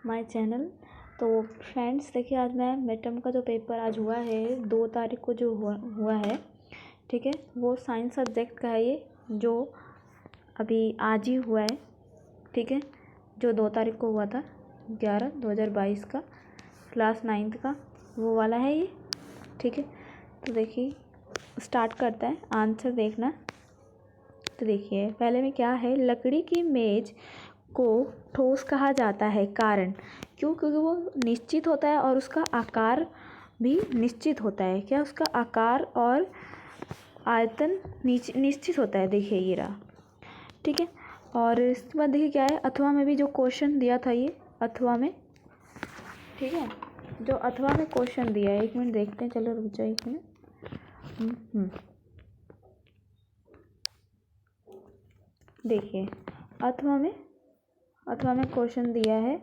My channel. तो friends देखिए, आज मैं मिड टर्म का जो पेपर आज हुआ है 2 तारीख को जो हुआ है, ठीक है, वो साइंस सब्जेक्ट का है ये, जो अभी आज ही हुआ है, ठीक है, जो 2 तारीख को हुआ था 11/2022 का, क्लास 9th का वो वाला है ये, ठीक है। तो देखिए स्टार्ट करता है, आंसर देखना। तो देखिए पहले में क्या है, लकड़ी की मेज को ठोस कहा जाता है, कारण क्योंकि वो निश्चित होता है और उसका आकार भी निश्चित होता है। क्या उसका आकार और आयतन निश्चित होता है, देखिए ये रहा, ठीक है। और इसके बाद देखिए क्या है, अथवा में भी जो क्वेश्चन दिया था, ये अथवा में, ठीक है, जो अथवा में क्वेश्चन दिया है, 1 मिनट देखते हैं, चलो रुक जाओ 1 मिनट। देखिए अथवा में क्वेश्चन दिया है,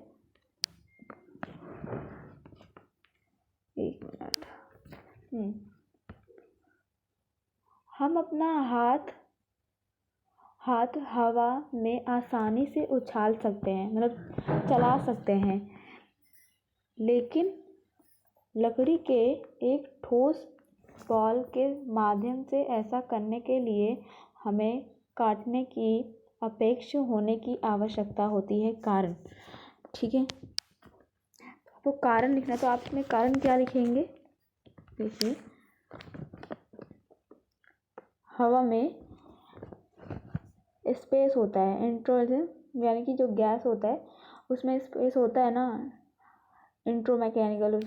1 मिनट। हम अपना हाथ हवा में आसानी से उछाल सकते हैं, मतलब चला सकते हैं, लेकिन लकड़ी के एक ठोस बॉल के माध्यम से ऐसा करने के लिए हमें काटने की अपेक्ष होने की आवश्यकता होती है, कारण, ठीक है। आपको कारण लिखना है, तो आप इसमें कारण क्या लिखेंगे, देखिए हवा में स्पेस होता है, इंट्रोजन यानी कि जो गैस होता है उसमें स्पेस होता है ना, इंट्रोमैकेनिकल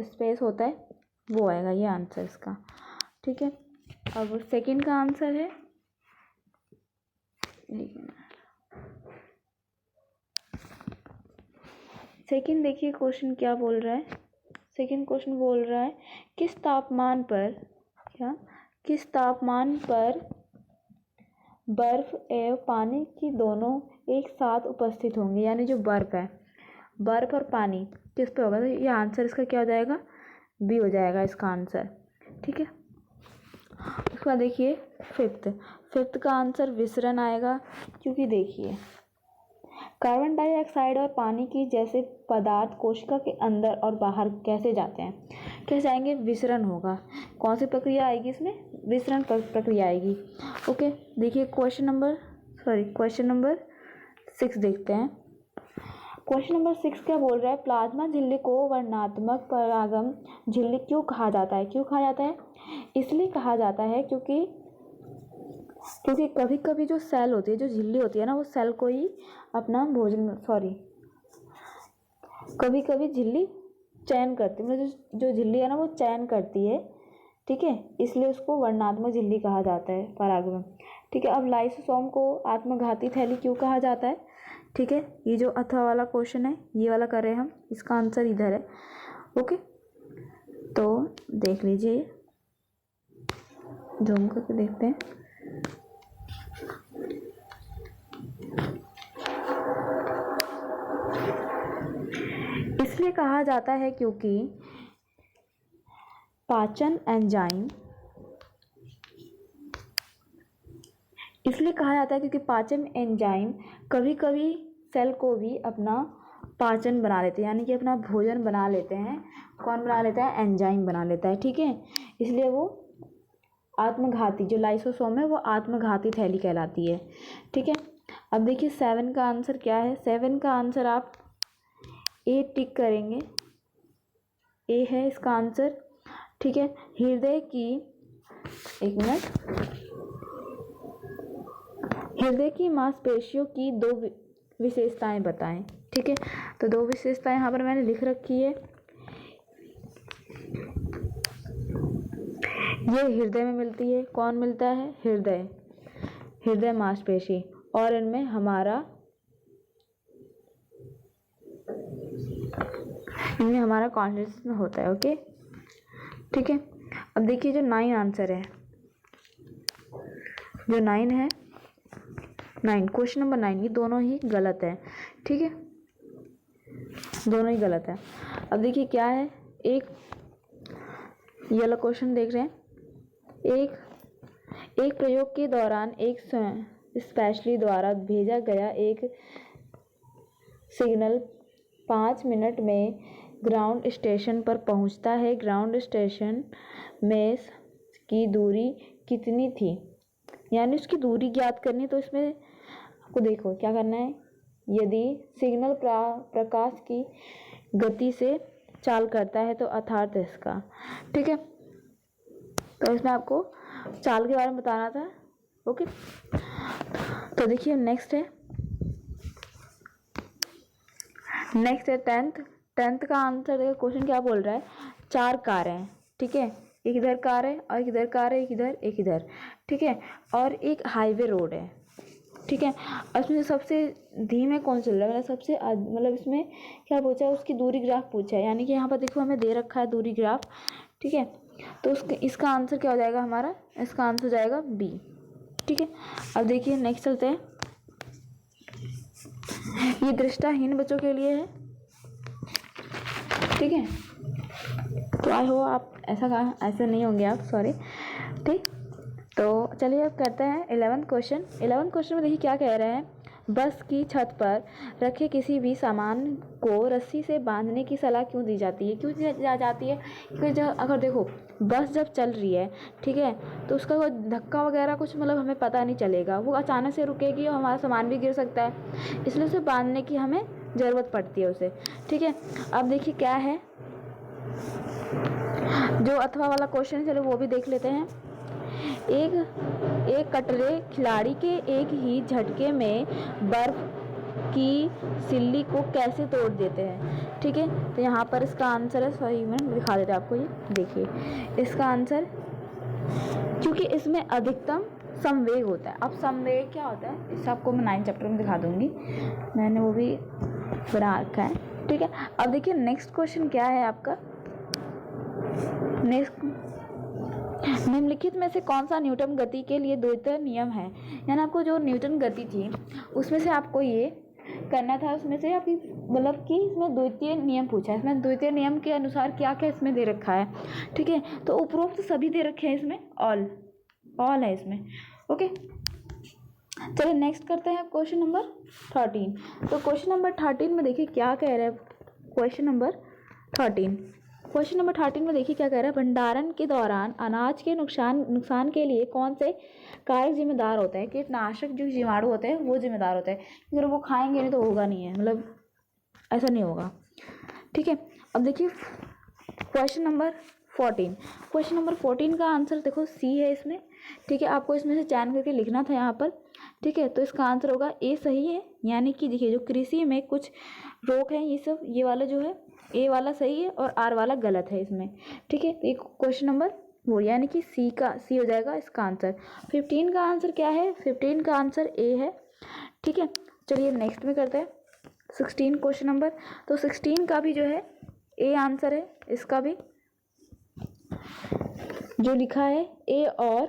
स्पेस होता है, वो आएगा ये आंसर इसका, ठीक है। अब सेकंड का आंसर है, सेकंड देखिए क्वेश्चन क्या बोल रहा है। सेकंड क्वेश्चन बोल रहा है, किस तापमान पर बर्फ एवं पानी की दोनों एक साथ उपस्थित होंगे, यानी जो बर्फ है, बर्फ और पानी किस पे होगा, तो ये आंसर इसका क्या हो जाएगा, बी हो जाएगा इसका आंसर, ठीक है। उसके बाद देखिए फिफ्थ का आंसर विसरण आएगा, क्योंकि देखिए कार्बन डाइऑक्साइड और पानी की जैसे पदार्थ कोशिका के अंदर और बाहर कैसे जाते हैं, कैसे जाएंगे, विसरण होगा। कौन सी प्रक्रिया आएगी इसमें, विसरण प्रक्रिया आएगी, ओके। देखिए क्वेश्चन नंबर 6 देखते हैं। क्वेश्चन नंबर 6 क्या बोल रहा है, प्लाज्मा झिल्ली को वर्णनात्मक परागम झिल्ली क्यों कहा जाता है, इसलिए कहा जाता है क्योंकि कभी कभी जो सेल होती है, जो झिल्ली होती है ना, वो सेल को ही अपना कभी कभी झिल्ली चयन करती है, मतलब जो झिल्ली है ना वो चयन करती है, ठीक है, इसलिए उसको वर्णनात्मक झिल्ली कहा जाता है, परागम, ठीक है। अब लाइसोसोम को आत्मघाती थैली क्यों कहा जाता है, ठीक है, ये जो अथवा वाला क्वेश्चन है ये वाला कर रहे हैं हम, इसका आंसर इधर है, ओके। तो देख लीजिए, जूम करके देखते हैं। इसलिए कहा जाता है क्योंकि पाचन एंजाइम, कभी कभी सेल को भी अपना पाचन बना लेते हैं, यानी कि अपना भोजन बना लेते हैं। कौन बना लेता है, एंजाइम बना लेता है, ठीक है। इसलिए वो आत्मघाती, जो लाइसोसोम है वो आत्मघाती थैली कहलाती है, ठीक है। अब देखिए 7 का आंसर क्या है, 7 का आंसर आप ए टिक करेंगे, ए है इसका आंसर, ठीक है। हृदय की मांसपेशियों की 2 विशेषताएं बताएं, ठीक है। तो 2 विशेषताएं यहाँ पर मैंने लिख रखी है, ये हृदय में मिलती है, कौन मिलता है, हृदय मांसपेशी, और इनमें हमारा कॉन्सेंट्रेशन होता है, ओके, ठीक है। अब देखिए जो 9 आंसर है, जो 9 है, 9 क्वेश्चन नंबर 9, ये दोनों ही गलत है, ठीक है, दोनों ही गलत है। अब देखिए क्या है, एक ये वाला क्वेश्चन देख रहे हैं, एक प्रयोग के दौरान एक स्पेशली द्वारा भेजा गया एक सिग्नल 5 मिनट में ग्राउंड स्टेशन पर पहुंचता है। ग्राउंड स्टेशन में की दूरी कितनी थी, यानी उसकी दूरी ज्ञात करनी। तो इसमें आपको देखो क्या करना है, यदि सिग्नल प्रकाश की गति से चाल करता है तो अर्थात इसका, ठीक है। तो इसमें आपको चाल के बारे में बताना था, ओके। तो देखिए नेक्स्ट है टेंथ का आंसर देखिए। क्वेश्चन क्या बोल रहा है, 4 कार हैं, ठीक है। एक इधर कार है और एक इधर कार है, एक इधर, ठीक है। और एक हाईवे रोड है, ठीक है। और इसमें सबसे धीमे कौन चल रहा है, मतलब इसमें क्या पूछा है, उसकी दूरी ग्राफ पूछा है। यानी कि यहाँ पर देखो हमें दे रखा है दूरी ग्राफ, ठीक है। तो इसका आंसर क्या हो जाएगा हमारा, इसका आंसर हो जाएगा बी, ठीक है। अब देखिए नेक्स्ट चलते हैं। ये दृष्टिहीन बच्चों के लिए है, ठीक है। तो आई हो आप ऐसा नहीं होंगे आप, सॉरी, ठीक। तो चलिए अब करते हैं 11th क्वेश्चन। 11th क्वेश्चन में देखिए क्या कह रहे हैं, बस की छत पर रखे किसी भी सामान को रस्सी से बांधने की सलाह क्यों दी जाती है। क्यों दी जाती है, क्योंकि अगर देखो बस जब चल रही है, ठीक है, तो उसका कोई धक्का वगैरह कुछ मतलब हमें पता नहीं चलेगा, वो अचानक से रुकेगी और हमारा सामान भी गिर सकता है, इसलिए उसे बांधने की हमें ज़रूरत पड़ती है उसे, ठीक है। अब देखिए क्या है, जो अथवा वाला क्वेश्चन है, चलो वो भी देख लेते हैं। एक कटरे खिलाड़ी के एक ही झटके में बर्फ की सिल्ली को कैसे तोड़ देते हैं, ठीक है। तो यहाँ पर इसका आंसर है, सॉरी मैं दिखा देता आपको, ये देखिए इसका आंसर, क्योंकि इसमें अधिकतम संवेग होता है। अब संवेग क्या होता है इसे आपको मैं 9th चैप्टर में दिखा दूंगी, मैंने वो भी बना रखा है, ठीक है। अब देखिए नेक्स्ट क्वेश्चन क्या है आपका, निम्नलिखित में से कौन सा न्यूटन गति के लिए द्वितीय नियम है। यानी आपको जो न्यूटन गति थी उसमें से आपको ये करना था, उसमें से आपकी मतलब कि इसमें द्वितीय नियम पूछा है। इसमें द्वितीय नियम के अनुसार क्या क्या इसमें दे रखा है, ठीक है। तो उपरोक्त सभी दे रखे हैं, इसमें ऑल है इसमें, ओके। चलिए नेक्स्ट करते हैं क्वेश्चन नंबर 13। तो क्वेश्चन नंबर 13 में देखिए क्या कह रहा है, क्वेश्चन नंबर 13 में देखिए क्या कह रहा है, भंडारण के दौरान अनाज के नुकसान के लिए कौन से कारक जिम्मेदार होते हैं। कीटनाशक जो जीवाणु होते हैं वो जिम्मेदार होते हैं, अगर वो खाएंगे नहीं तो होगा नहीं है, मतलब ऐसा नहीं होगा, ठीक है। अब देखिए क्वेश्चन नंबर 14 का आंसर देखो सी है इसमें, ठीक है। आपको इसमें से चयन करके लिखना था यहाँ पर, ठीक है। तो इसका आंसर होगा ए सही है, यानी कि देखिए जो कृषि में कुछ रोग है ये सब, ये वाला जो है ए वाला सही है और आर वाला गलत है इसमें, ठीक है। तो एक क्वेश्चन नंबर वो, यानी कि सी हो जाएगा इसका आंसर। 15 का आंसर क्या है, 15 का आंसर ए है, ठीक है। चलिए नेक्स्ट में करते हैं 16 क्वेश्चन नंबर। तो 16 का भी जो है ए आंसर है, इसका भी जो लिखा है ए और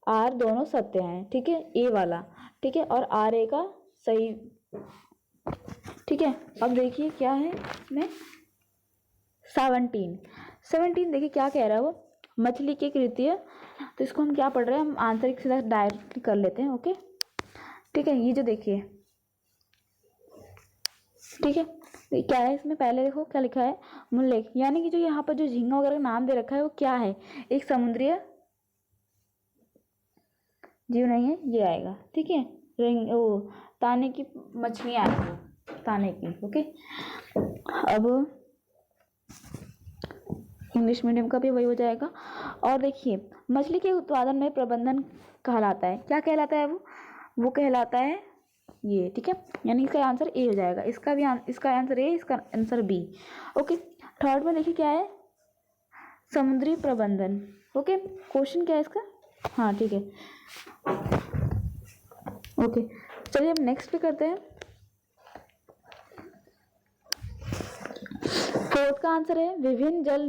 आर दोनों सत्य हैं, ठीक है, ए वाला, ठीक है, और आर ए का सही, ठीक है। अब देखिए क्या है इसमें 17 देखिए क्या कह रहा है वो, मछली के कृत्य। तो इसको हम क्या पढ़ रहे हैं, हम आंसर सीधा डायरेक्ट कर लेते हैं, ओके, ठीक है। ये जो देखिए, ठीक है, क्या है इसमें, पहले देखो क्या लिखा है, मूल्य, यानी कि जो यहाँ पर जो झींगा वगैरह का नाम दे रखा है वो क्या है, एक समुद्रीय जीव नहीं है, ये आएगा, ठीक है। वो ताने की मछलियाँ आएगी, ताने की, ओके। अब इंग्लिश मीडियम का भी वही हो जाएगा। और देखिए मछली के उत्पादन में प्रबंधन कहलाता है, क्या कहलाता है वो कहलाता है ये, ठीक है। यानी इसका आंसर ए हो जाएगा, इसका आंसर ए, इसका आंसर बी, ओके। थर्ड में देखिए क्या है, समुद्री प्रबंधन, ओके। क्वेश्चन क्या है इसका, हाँ ठीक है, ओके। चलिए अब नेक्स्ट पे करते हैं। फोर्थ का आंसर है विभिन्न जल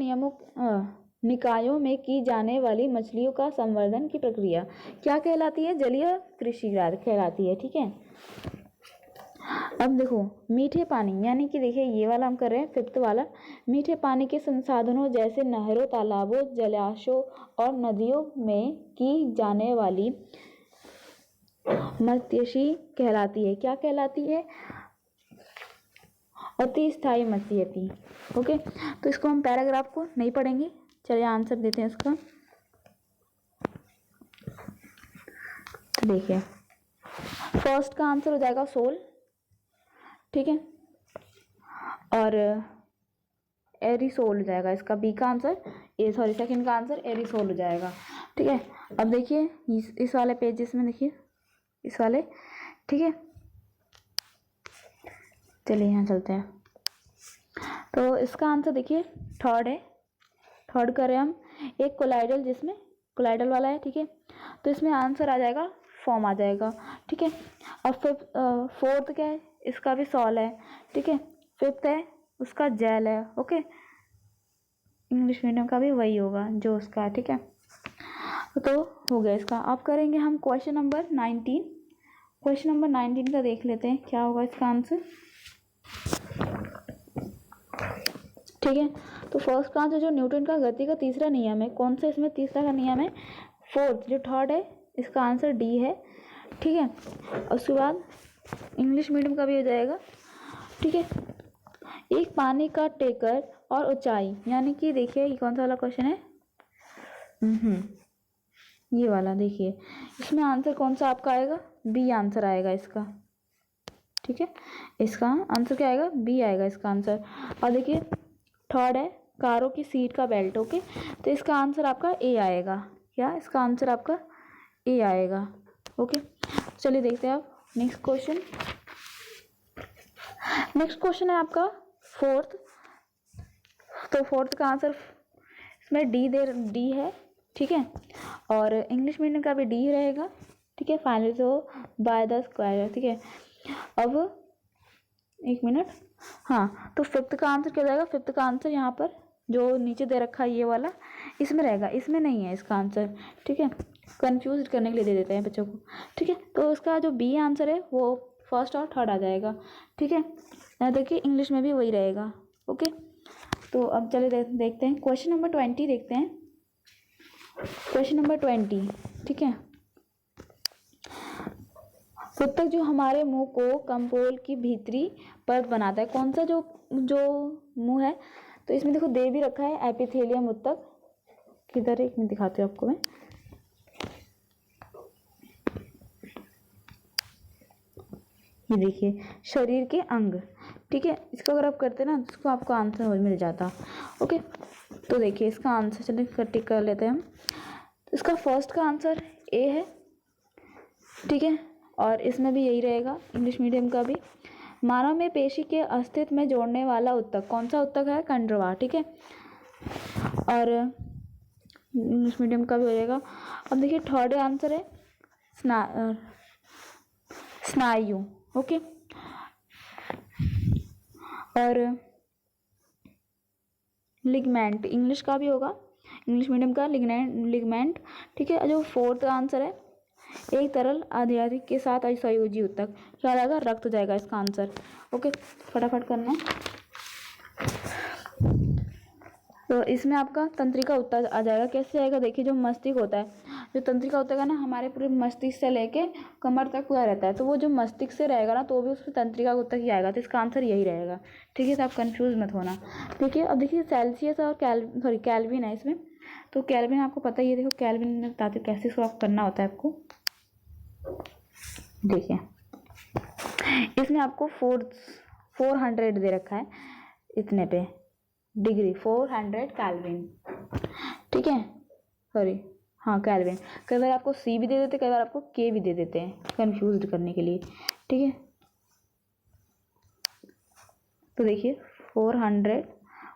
निकायों में की जाने वाली मछलियों का संवर्धन की प्रक्रिया क्या कहलाती है, जलीय कृषि कहलाती है, ठीक है। अब देखो मीठे पानी, यानी कि देखिए ये वाला हम कर रहे हैं 5th वाला, मीठे पानी के संसाधनों जैसे नहरों, तालाबों, जलाशयों और नदियों में की जाने वाली मत्स्यकृषि कहलाती है, क्या कहलाती है, अति स्थायी मसीहती। ओके, तो इसको हम पैराग्राफ को नहीं पढ़ेंगे, चलिए आंसर देते हैं इसका। तो देखिए फर्स्ट का आंसर हो जाएगा सोल, ठीक है, और एरिसोल हो जाएगा इसका बी का आंसर, सेकंड का आंसर एरिसोल हो जाएगा, ठीक है। अब देखिए इस वाले पेजेस में देखिए, इस वाले, ठीक है, चलिए यहाँ चलते हैं। तो इसका आंसर देखिए थर्ड है, थर्ड करें हम, एक कोलाइडल जिसमें कोलाइडल वाला है, ठीक है, तो इसमें आंसर आ जाएगा फॉर्म आ जाएगा, ठीक है। अब फोर्थ क्या है, इसका भी सॉल है, ठीक है। फिफ्थ है उसका जेल है, ओके, इंग्लिश मीडियम का भी वही होगा जो उसका है, ठीक है। तो हो गया इसका। अब करेंगे हम क्वेश्चन नंबर 19। क्वेश्चन नंबर 19 का देख लेते हैं क्या होगा इसका आंसर, ठीक है। तो फर्स्ट का आंसर जो न्यूटन का गति का तीसरा नियम है, कौन सा इसमें तीसरा का नियम है, फोर्थ, जो थर्ड है इसका आंसर डी है, ठीक है। उसके बाद इंग्लिश मीडियम का भी हो जाएगा, ठीक है। एक पानी का टेकर और ऊंचाई, यानी कि देखिए ये कौन सा वाला क्वेश्चन है, ये वाला देखिए, इसमें आंसर कौन सा आपका आएगा, बी आंसर आएगा इसका, ठीक है। इसका आंसर क्या आएगा, बी आएगा इसका आंसर। और देखिए थर्ड है कारों की सीट का बेल्ट, ओके, तो इसका आंसर आपका ए आएगा, क्या इसका आंसर आपका ए आएगा, ओके। चलिए देखते हैं आप नेक्स्ट क्वेश्चन। नेक्स्ट क्वेश्चन है आपका फोर्थ, तो फोर्थ का आंसर इसमें डी है, ठीक है, और इंग्लिश मीडियम का भी डी रहेगा, ठीक है। फाइनली तो बाय द स्क्वायर, ठीक है। अब एक मिनट, हाँ, तो फिफ्थ का आंसर क्या जाएगा, फिफ्थ का आंसर यहाँ पर जो नीचे दे रखा है ये वाला, इसमें रहेगा, इसमें नहीं है इसका आंसर, ठीक है, कंफ्यूज करने के लिए दे देते हैं बच्चों को, ठीक है। तो उसका जो बी आंसर है वो फर्स्ट और थर्ड आ जाएगा, ठीक है। यहाँ देखिए इंग्लिश में भी वही रहेगा, ओके। तो अब चले देखते हैं क्वेश्चन नंबर 20, देखते हैं क्वेश्चन नंबर 20, ठीक है। उत्तक जो हमारे मुंह को कंपोल की भीतरी परत बनाता है, कौन सा जो मुंह है, तो इसमें देखो दे भी रखा है एपिथेलियम उत्तक, किधर है, एक मिनट दिखाती हूँ आपको मैं, ये देखिए शरीर के अंग, ठीक है। इसको अगर आप करते ना तो इसको आपको आंसर मिल जाता, ओके। तो देखिए इसका आंसर चलिए टिक कर लेते हैं हम। इसका फर्स्ट का आंसर ए है, ठीक है, और इसमें भी यही रहेगा इंग्लिश मीडियम का भी। मानव में पेशी के अस्तित्व में जोड़ने वाला उत्तक, कौन सा उत्तक है, कंडरवा, ठीक है, और इंग्लिश मीडियम का भी हो जाएगा। अब देखिए थर्ड आंसर है स्नायु, ओके, और लिगमेंट इंग्लिश का भी होगा, इंग्लिश मीडियम का लिगमेंट, ठीक है। जो फोर्थ आंसर है एक तरल आधारिक के साथ असंयोजी उत्तक, क्या जाएगा, रक्त हो जाएगा इसका आंसर, ओके। फटाफट करना है। तो इसमें आपका तंत्रिका उत्तक आ जाएगा, कैसे आएगा, देखिए जो मस्तिष्क होता है, जो तंत्रिका उत्तक है ना हमारे पूरे मस्तिष्क से लेके कमर तक पूरा रहता है, तो वो जो मस्तिष्क से रहेगा ना तो भी उसमें तंत्रिका उत्तक ही आएगा, तो इसका आंसर यही रहेगा, ठीक है। तो आप कंफ्यूज मत होना, देखिए। अब देखिए सेल्सियस और कैल्विन है इसमें, तो कैल्विन आपको पता ही है, देखो कैल्विन में बताते कैसे इसको आप करना होता है आपको, देखिए इसमें आपको 400 दे रखा है इतने पे डिग्री, 400 कैल्विन, ठीक है, सॉरी हाँ कैल्विन, कई बार आपको सी भी दे देते, कई बार आपको के भी दे देते हैं कंफ्यूज करने के लिए, ठीक है। तो देखिए 400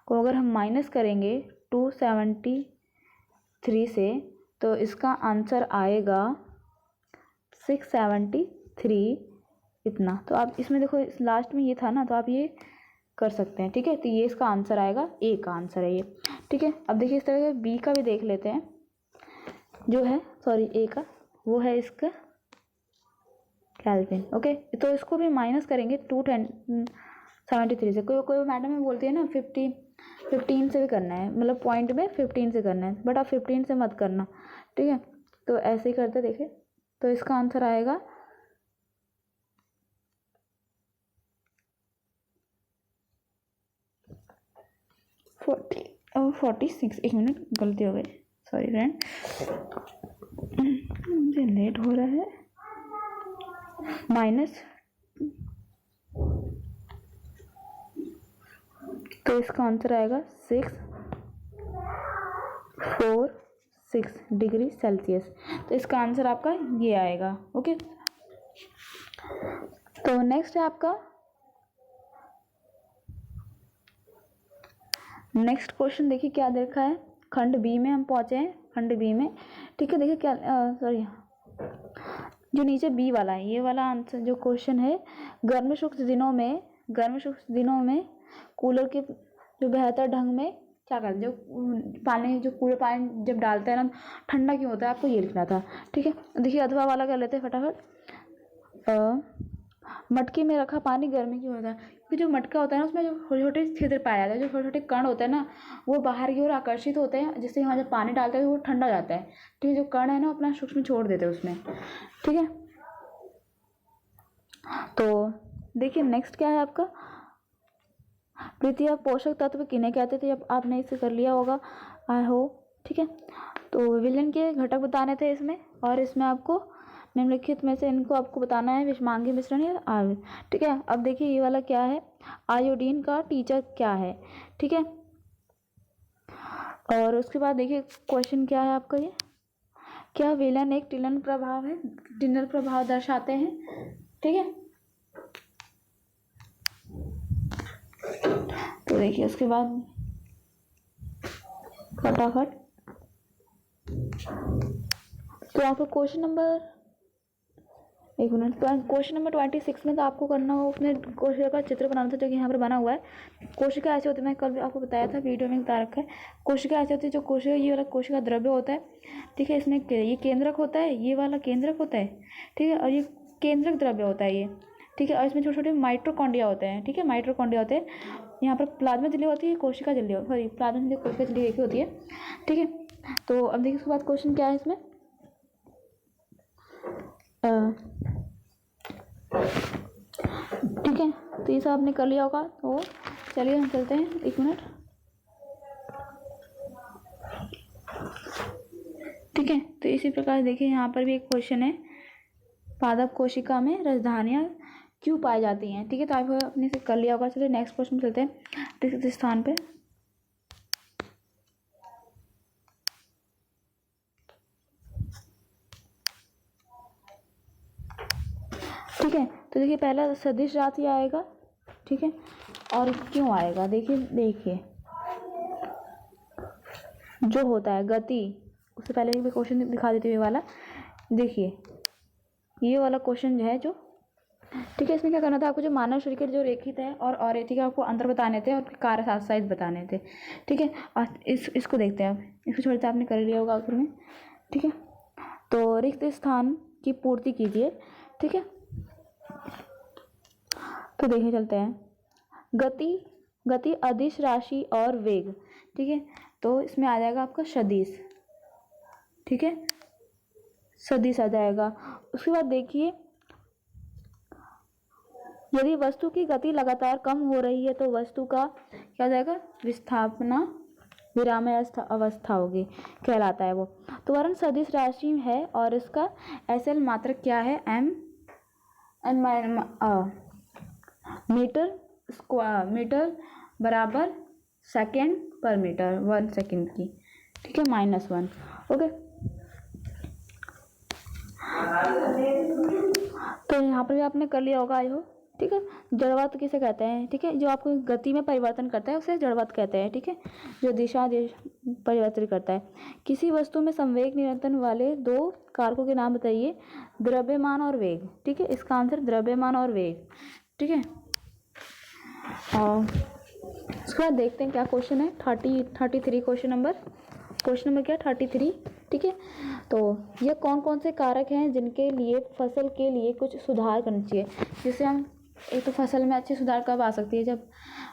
को अगर हम माइनस करेंगे 273 से, तो इसका आंसर आएगा 673 इतना। तो आप इसमें देखो इस लास्ट में ये था ना, तो आप ये कर सकते हैं, ठीक है। तो ये इसका आंसर आएगा, ए का आंसर है ये, ठीक है। अब देखिए इस तरह से बी का भी देख लेते हैं, जो है सॉरी ए का, वो है इसका कैल्विन, ओके। तो इसको भी माइनस करेंगे 273 से, कोई कोई मैडम में बोलती है ना 15 से भी करना है, मतलब पॉइंट में 15 से करना है, बट आप 15 से मत करना, ठीक है। तो ऐसे ही करते देखिए, तो इसका आंसर आएगा 46, एक मिनट गलती हो गई, सॉरी फ्रेंड, मुझे लेट हो रहा है। माइनस, तो इसका आंसर आएगा 646 डिग्री सेल्सियस। तो इसका आंसर आपका ये आएगा। ओके, तो नेक्स्ट है आपका नेक्स्ट क्वेश्चन। देखिए क्या देखा है, खंड बी में हम पहुंचे हैं, खंड बी में। ठीक है, देखिए क्या, सॉरी, जो नीचे बी वाला है, ये वाला आंसर जो क्वेश्चन है, गर्म शुष्क दिनों में कूलर के जो बेहतर ढंग में क्या करते, जो पानी, जो कूलर पानी जब डालते हैं ना, ठंडा क्यों होता है, आपको ये लिखना था। ठीक है, देखिए अथवा वाला कर लेते हैं फटाफट। मटके में रखा पानी गर्मी क्यों होता है, क्योंकि जो मटका होता है ना, उसमें जो छोटे छोटे छिद्र पाया जाता है, जो छोटे छोटे कण होते हैं ना, वो बाहर की ओर आकर्षित होते हैं, जिससे वहाँ जब पानी डालते हैं वो ठंडा जाता है। ठीक है, जो कण है ना, अपना सूक्ष्म छोड़ देते हैं उसमें। ठीक है, तो देखिए नेक्स्ट क्या है आपका, द्वितीय पोषक तत्व किन्हें कहते थे, अब आपने इसे कर लिया होगा आई होप। ठीक है, तो विलयन के घटक बताने थे इसमें, और इसमें आपको निम्नलिखित में से इनको आपको बताना है, विषमांगी मिश्रण या आयन। ठीक है, अब देखिए ये वाला क्या है, आयोडीन का टीचर क्या है। ठीक है, और उसके बाद देखिए क्वेश्चन क्या है आपका, ये क्या विलयन एक टिनर प्रभाव है, टिनर प्रभाव दर्शाते हैं। ठीक है, तो देखिए उसके बाद फटाफट, तो आपको क्वेश्चन नंबर, एक मिनट, क्वेश्चन नंबर 26 में तो आपको करना हो, उसमें कोशिका का चित्र बनाना था, जो कि यहाँ पर बना हुआ है। कोशिका ऐसे होती है, मैं कल भी आपको बताया था, वीडियो में बता रखा है। कोशिका ऐसे होती है, जो कोशिका, ये वाला कोशिका द्रव्य होता है। ठीक है, इसमें ये केंद्रक होता है, ये वाला केंद्रक होता है। ठीक है, और ये केंद्रक द्रव्य होता है ये। ठीक है, और इसमें छोटे छोटे माइट्रोकॉन्ड्रिया होते हैं। ठीक है, माइट्रोकॉन्ड्रिया होते हैं। यहाँ पर प्लाज्मा झिल्ली होती है, कोशिका झिल्ली, सॉरी प्लाज्मा झिल्ली कोशिका झिल्ली एक ही होती है। ठीक है, तो अब देखिए उसके बाद क्वेश्चन क्या है इसमें, ठीक है, तो ये सब आपने कर लिया होगा। तो चलिए हम चलते हैं, एक मिनट। ठीक है, तो इसी प्रकार देखिए यहाँ पर भी एक क्वेश्चन है, पादप कोशिका में राजधानियाँ क्यों पाई जाती हैं। ठीक है, तो आप अपने से कर लिया होगा। चलिए नेक्स्ट क्वेश्चन चलते हैं, तीसरे स्थान पे। ठीक है, तो देखिए पहला सदिश राशि आएगा। ठीक है, और क्यों आएगा, देखिए जो होता है गति, उससे पहले भी क्वेश्चन दिखा देते हुए वाला, देखिए ये वाला क्वेश्चन जो है, जो ठीक है, इसमें क्या करना था आपको, जो मानव शरीर के जो रेखित है और अरेखित आपको अंतर बताने थे, और कार्य साइज बताने थे। ठीक है, और इसको देखते हैं, आप इसको छोड़ते आपने कर लिया होगा आखिर में। ठीक है, तो रिक्त स्थान की पूर्ति कीजिए। ठीक है, तो देखिए चलते हैं, गति अदिश राशि और वेग। ठीक है, तो इसमें आ जाएगा आपका सदिश। ठीक है, सदिश आ जाएगा। उसके बाद देखिए, यदि वस्तु की गति लगातार कम हो रही है तो वस्तु का क्या हो जाएगा, विस्थापना विरामय अवस्था होगी, कहलाता है वो। तो वर्ण सदिश राशि है, और इसका एसएल मात्रक क्या है, मीटर बराबर सेकेंड पर मीटर, 1 सेकेंड की। ठीक है, -1। ओके, तो यहाँ पर भी आपने कर लिया होगा आई हो। ठीक है, जड़वत किसे कहते हैं। ठीक है, जो आपको गति में परिवर्तन करता है उसे जड़वत कहते हैं। ठीक है, जो दिशा परिवर्तित करता है। किसी वस्तु में संवेग नियंत्रण वाले दो कारकों के नाम बताइए, द्रव्यमान और वेग। ठीक है, इसका आंसर द्रव्यमान और वेग। ठीक है, और उसके बाद देखते हैं क्या क्वेश्चन है, 33 क्वेश्चन नंबर क्या, 33। ठीक है, तो ये कौन कौन से कारक हैं जिनके लिए फसल के लिए कुछ सुधार करना चाहिए, जिससे हम, एक तो फसल में अच्छी सुधार कब आ सकती है, जब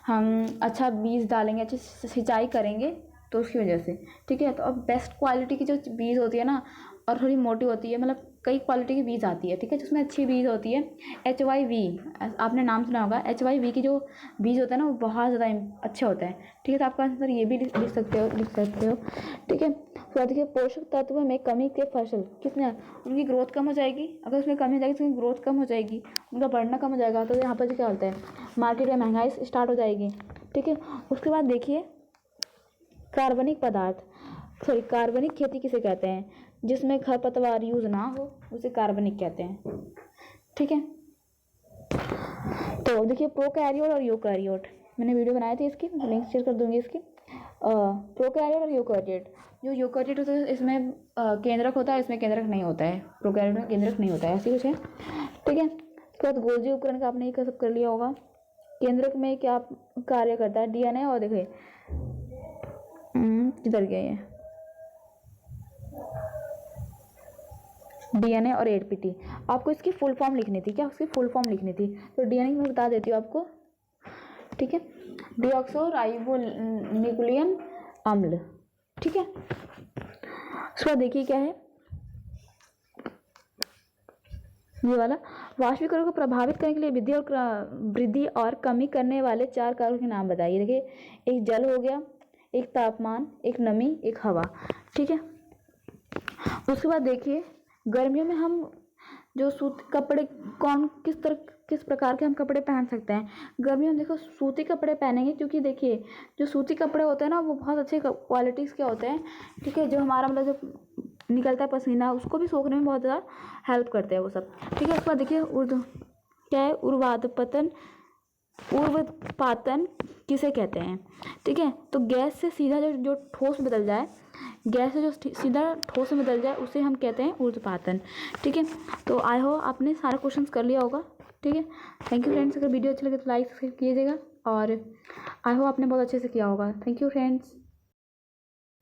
हम अच्छा बीज डालेंगे, अच्छी सिंचाई करेंगे, तो उसकी वजह से। ठीक है, तो अब बेस्ट क्वालिटी की जो बीज होती है ना, और थोड़ी मोटी होती है, मतलब कई क्वालिटी की बीज आती है, ठीक है, जिसमें अच्छी बीज होती है HYV, आपने नाम सुना होगा। HYV की जो बीज होता है ना वो बहुत ज़्यादा अच्छे होते हैं, ठीक है। तो आपका आंसर ये भी लिख सकते हो, ठीक है। तो देखिए पोषक तत्व में कमी के फसल कितने, उनकी ग्रोथ कम हो जाएगी। अगर उसमें कमी हो जाएगी तो उनकी ग्रोथ कम हो जाएगी, उनका बढ़ना कम हो जाएगा। तो यहाँ पर क्या होता है, मार्केट में महंगाई स्टार्ट हो जाएगी, ठीक है। उसके बाद देखिए कार्बनिक पदार्थ, सॉरी कार्बनिक खेती किसे कहते हैं, जिसमें खरपतवार यूज ना हो उसे कार्बनिक कहते हैं, ठीक है। तो देखिए प्रोकैरियोट और यूकैरियोट, मैंने वीडियो बनाई थी इसकी, लिंक शेयर कर दूंगी इसकी। प्रोकैरियोट और यूकैरियोट, जो यूकैरियोट होता है इसमें केंद्रक होता है, इसमें केंद्रक नहीं होता है, प्रोकैरियोट में केंद्रक नहीं होता है, ऐसी कुछ है, ठीक है। उसके बाद गोल्जी उपकरण का आपने ये सब कर लिया होगा। केंद्रक में क्या कार्य करता है, DNA, और देखिए किधर गया ये, DNA और ATP। आपको इसकी फुल फॉर्म लिखनी थी, क्या उसकी फुल फॉर्म लिखनी थी, तो DNA मैं बता देती हूँ आपको, ठीक है, डीऑक्सो राइबोन्यूक्लिक अम्ल, ठीक है। उसका देखिए क्या है ये वाला, वाष्पीकरण को प्रभावित करने के लिए वृद्धि और कमी करने वाले 4 कारकों के नाम बताइए। देखिए एक जल हो गया, एक तापमान, एक नमी, एक हवा, ठीक है। उसके बाद देखिए गर्मियों में हम जो सूती कपड़े किस प्रकार के हम कपड़े पहन सकते हैं। गर्मियों में देखो सूती कपड़े पहनेंगे, क्योंकि देखिए जो सूती कपड़े होते हैं ना वो बहुत अच्छे क्वालिटीज़ के होते हैं, ठीक है। जो हमारा मतलब जो निकलता है पसीना उसको भी सोखने में बहुत ज़्यादा हेल्प करते हैं वो सब, ठीक है। उसके बाद देखिए क्या है, उर्ध्वपातन किसे कहते हैं, ठीक है। तो गैस से सीधा जो ठोस में बदल जाए, गैस से जो सीधा ठोस में बदल जाए उसे हम कहते हैं उर्ध्वपातन, ठीक है। तो आई होप आपने सारा क्वेश्चंस कर लिया होगा, ठीक है। थैंक यू फ्रेंड्स, अगर वीडियो अच्छी लगे तो लाइक सब्सक्राइब कीजिएगा, और आई होप आपने बहुत अच्छे से किया होगा। Thank you friends.